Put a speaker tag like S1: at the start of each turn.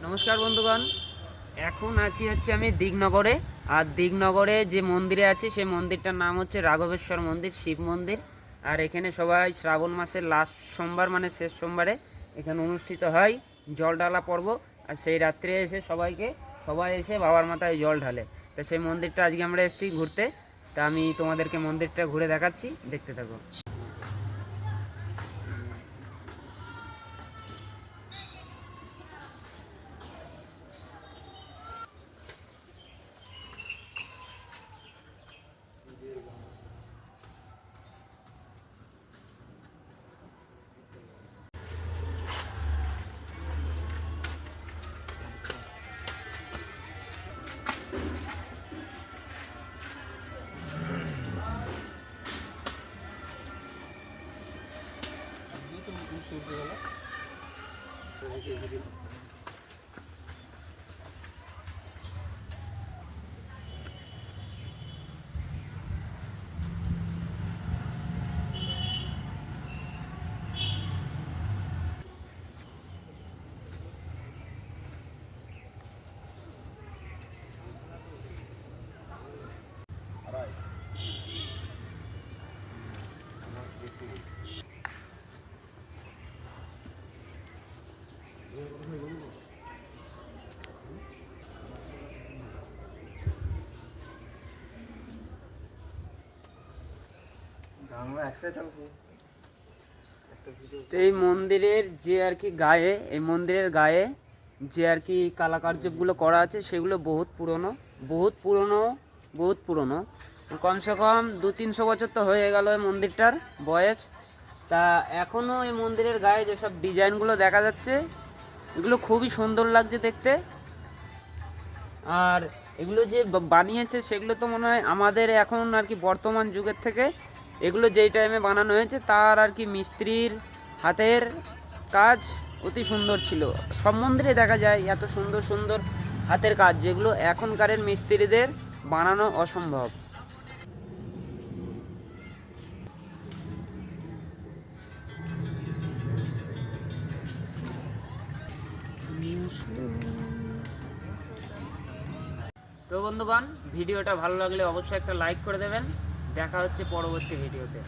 S1: নমস্কার বন্ধুগণ, এখন আছি আমি দিগনগরে। আর দিগনগরে যে মন্দিরে আছি সেই মন্দিরটার নাম হচ্ছে রাঘবেশ্বর মন্দির, শিব মন্দির। আর এখানে সবাই শ্রাবণ মাসের লাস্ট সোমবার মানে শেষ সোমবারে এখানে অনুষ্ঠিত হয় জল ঢালা পর্ব। আর সেই রাত্রে এসে সবাই এসে বাবার মাথায় জল ঢালে। তো সেই মন্দিরটা আজকে আমরা এসেছি ঘুরতে। তা আমি তোমাদেরকে মন্দিরটা ঘুরে দেখাচ্ছি, দেখতে থাকো। এই মন্দিরের যে আর কি গায়ে, এই মন্দিরের গায়ে যে আর কি কালাকার্যগুলো করা আছে সেগুলো বহুত পুরনো, বহুত পুরনো, বহুত পুরনো। কমসে কম 200-300 বছর তো হয়ে গেল এই মন্দিরটার বয়স। তা এখনও এই মন্দিরের গায়ে যেসব ডিজাইনগুলো দেখা যাচ্ছে এগুলো খুবই সুন্দর লাগছে দেখতে। আর এগুলো যে বানিয়েছে সেগুলো তো মনে হয় আমাদের এখন আর কি বর্তমান যুগের থেকে এগুলো যেই টাইমে বানানো হয়েছে তার আর কি মিস্ত্রির হাতের কাজ অতি সুন্দর ছিল। সব মন্দিরে দেখা যায় এত সুন্দর সুন্দর হাতের কাজ, যেগুলো এখনকারের মিস্ত্রিদের বানানো অসম্ভব। তো বন্ধুগণ, ভিডিওটা ভালো লাগলে অবশ্যই একটা লাইক করে দেবেন। দেখা হচ্ছে পরবর্তী ভিডিওতে।